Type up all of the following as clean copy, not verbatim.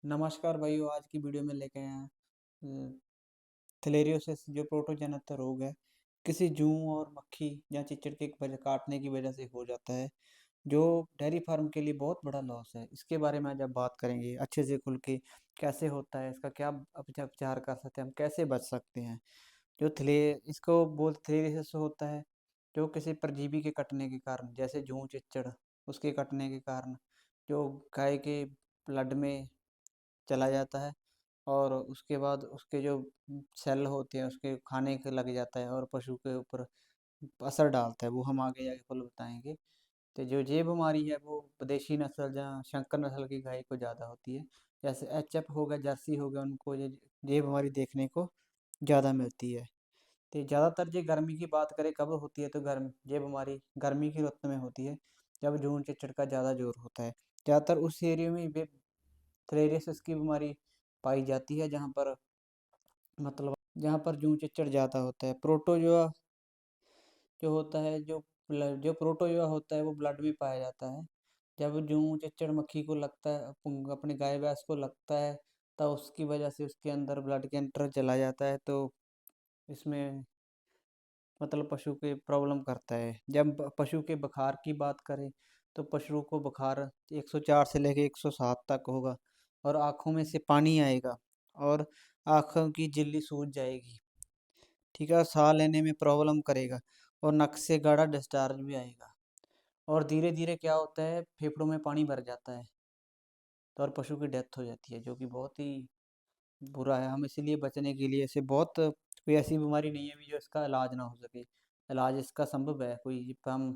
नमस्कार भाइयों, आज की वीडियो में लेके आए हैं थ्लेरियोसिस जो प्रोटोजनत रोग है। किसी जूं और मक्खी या चिचड़ के वजह काटने की वजह से हो जाता है, जो डेयरी फार्म के लिए बहुत बड़ा लॉस है। इसके बारे में आज आप बात करेंगे अच्छे से खुल के, कैसे होता है, इसका क्या उपचार कर सकते हैं, हम कैसे बच सकते हैं। जो थ्ले इसको बोल थ्लेरियोसिस होता है जो किसी परजीवी के कटने के कारण, जैसे जूं चिच्चड़, उसके कटने के कारण जो गाय के ब्लड में चला जाता है और उसके बाद उसके जो सेल होते हैं उसके खाने के लग जाता है और पशु के ऊपर असर डालता है। वो हम आगे जाके फल बताएंगे। तो जो ये बीमारी है वो विदेशी नस्ल जहाँ शंकर नस्ल की गाय को ज़्यादा होती है, जैसे एचएफ हो गया, जर्सी हो गया, उनको ये बीमारी देखने को ज़्यादा मिलती है। तो ज़्यादातर ये गर्मी की बात करें कब होती है, तो ये बीमारी गर्मी की रुत में होती है, जब जून चिचड़ का ज़्यादा जोर होता है। ज़्यादातर उस एरिया में थ्लेरियसिस की बीमारी पाई जाती है जहाँ पर मतलब जहाँ पर जूं चिच्चड़ ज़्यादा होता है। प्रोटोजोआ जो होता है, जो प्रोटोजोआ होता है वो ब्लड में पाया जाता है। जब जूं चिच्चड़ मक्खी को लगता है, अपने गाय भैंस को लगता है, तब उसकी वजह से उसके अंदर ब्लड के अंदर चला जाता है, तो इसमें पशु के प्रॉब्लम करता है। जब पशु के बुखार की बात करें, तो पशुओं को बुखार 104 से लेके 107 तक होगा और आँखों में से पानी आएगा और आँखों की झिल्ली सूज जाएगी। ठीक है, और साह लेने में प्रॉब्लम करेगा और नक से गाढ़ा डिस्चार्ज भी आएगा। और धीरे धीरे क्या होता है, फेफड़ों में पानी भर जाता है, तो और पशु की डेथ हो जाती है, जो कि बहुत ही बुरा है। हम इसीलिए बचने के लिए ऐसे बहुत कोई ऐसी बीमारी नहीं है अभी जो इसका इलाज ना हो सके। इलाज इसका संभव है। कोई हम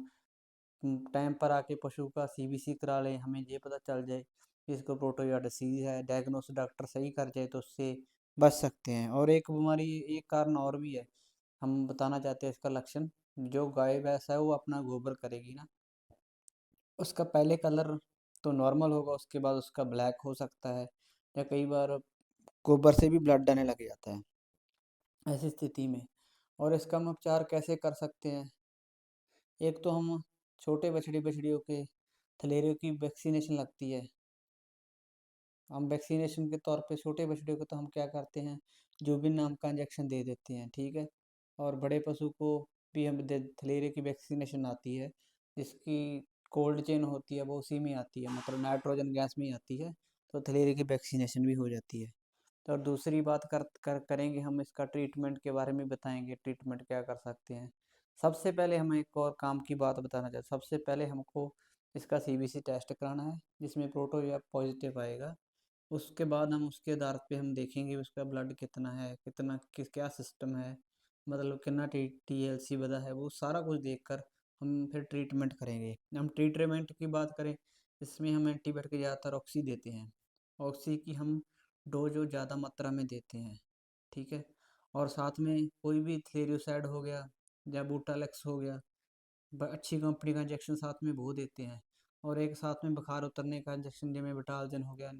टाइम पर आके पशु का सीबीसी करा लें, हमें ये पता चल जाए कि इसको प्रोटोजोआ डिसीज है, डायग्नोस डॉक्टर सही कर जाए, तो उससे बच सकते हैं। और एक बीमारी, एक कारण और भी है, हम बताना चाहते हैं इसका लक्षण। जो गाय भैंस है वो अपना गोबर करेगी ना, उसका पहले कलर तो नॉर्मल होगा, उसके बाद उसका ब्लैक हो सकता है, या कई बार गोबर से भी ब्लड आने लग जाता है ऐसी स्थिति में। और इसका हम उपचार कैसे कर सकते हैं? एक तो हम छोटे बछड़ियों के थलेरियों की वैक्सीनेशन लगती है। हम वैक्सीनेशन के तौर पे छोटे बछड़े को तो हम क्या करते हैं, जुबिन नाम का इंजेक्शन दे देते हैं, ठीक है। और बड़े पशु को भी हम थलेरिया की वैक्सीनेशन आती है, जिसकी कोल्ड चेन होती है वो उसी में आती है, मतलब नाइट्रोजन गैस में ही आती है, तो थलेरिया की वैक्सीनेशन भी हो जाती है। तो और दूसरी बात करेंगे हम, इसका ट्रीटमेंट के बारे में बताएंगे, ट्रीटमेंट क्या कर सकते हैं। सबसे पहले हम एक और काम की बात बताना चाहते, सबसे पहले हमको इसका सीबीसी टेस्ट कराना है, जिसमें प्रोटोजोआ पॉजिटिव आएगा। उसके बाद हम उसके आधार पे हम देखेंगे उसका ब्लड कितना है, कितना क्या सिस्टम है, मतलब कितना टीएलसी बदा है, वो सारा कुछ देखकर हम फिर ट्रीटमेंट करेंगे। हम ट्रीटमेंट की बात करें, इसमें हम एंटीबायोटिक ज़्यादातर ऑक्सी देते हैं। ऑक्सी की हम डोज ज़्यादा मात्रा में देते हैं, ठीक है। और साथ में कोई भी थेरियोसाइड हो गया या बूटालेक्स हो गया, अच्छी कंपनी का इंजेक्शन साथ में वो देते हैं। और एक साथ में बुखार उतरने का इंजेक्शन, जिसमें बिटालजन हो गया,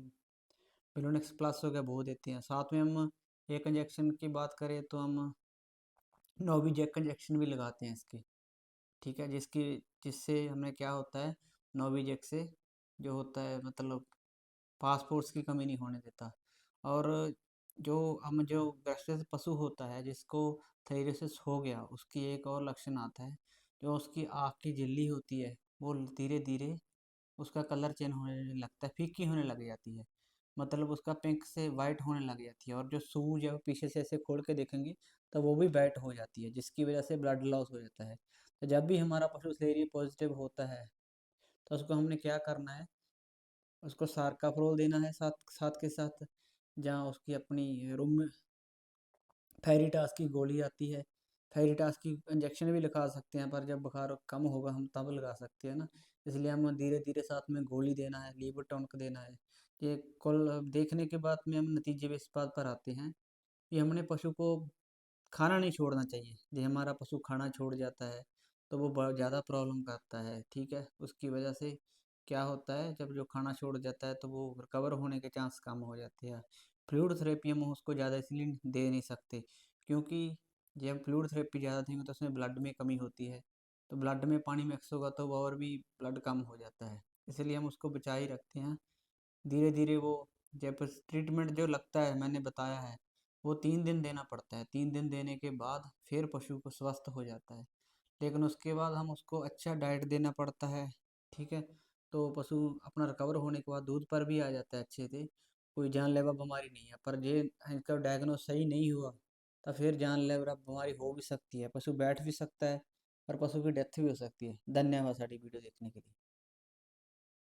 बेलोनेक्स प्लस हो गया, वो देते हैं। साथ में हम एक इंजेक्शन की बात करें तो हम नोविजेक इंजेक्शन भी लगाते हैं इसके, ठीक है। जिससे हमें क्या होता है, नोविजेक से जो होता है, मतलब फास्फोर्स की कमी नहीं होने देता। और जो हम जो वैसे पशु होता है जिसको थैलेरियोसिस हो गया, उसकी एक और लक्षण आता है, जो उसकी आँख की झिल्ली होती है वो धीरे धीरे उसका कलर चेंज होने लगता है, फीकी होने लग जाती है, मतलब उसका पिंक से वाइट होने लग जाती है। और जो सूज है वो पीछे से ऐसे खोल के देखेंगे तो वो भी वाइट हो जाती है, जिसकी वजह से ब्लड लॉस हो जाता है। तो जब भी हमारा पशु थैलेरिया पॉजिटिव होता है, तो उसको हमने क्या करना है, उसको सार्काफ्रोल देना है, साथ साथ के साथ जहाँ उसकी अपनी रूम में फेरिटास की गोली आती है, फेरिटास की इंजेक्शन भी लगा सकते हैं, पर जब बुखार कम होगा हम तब लगा सकते हैं ना। इसलिए हम धीरे धीरे साथ में गोली देना है, लीवर टॉनिक देना है। ये कुल देखने के बाद में हम नतीजे पे इस बात पर आते हैं कि हमने पशु को खाना नहीं छोड़ना चाहिए। यदि हमारा पशु खाना छोड़ जाता है तो वो बहुत ज़्यादा प्रॉब्लम करता है, ठीक है। उसकी वजह से क्या होता है, जब जो खाना छोड़ जाता है तो वो रिकवर होने के चांस कम हो जाते हैं। फ्लूइड थेरेपी हम उसको ज़्यादा इसलिए दे नहीं सकते, क्योंकि जब हम फ्लूइड थेरेपी ज़्यादा देंगे तो उसमें ब्लड में कमी होती है, तो ब्लड में पानी मिक्स होगा तो वो और भी ब्लड कम हो जाता है। इसलिए हम उसको बचा ही रखते हैं। धीरे धीरे वो जब ट्रीटमेंट जो लगता है मैंने बताया है, वो 3 दिन देना पड़ता है। 3 दिन देने के बाद फिर पशु को स्वस्थ हो जाता है। लेकिन उसके बाद हम उसको अच्छा डाइट देना पड़ता है, ठीक है। तो पशु अपना रिकवर होने के बाद दूध पर भी आ जाता है अच्छे से, कोई जानलेवा बीमारी नहीं है। पर ये इसका डायग्नोस सही नहीं हुआ तो फिर जानलेवा बीमारी हो भी सकती है, पशु बैठ भी सकता है और पशु की डेथ भी हो सकती है। धन्यवाद सारी वीडियो देखने के लिए।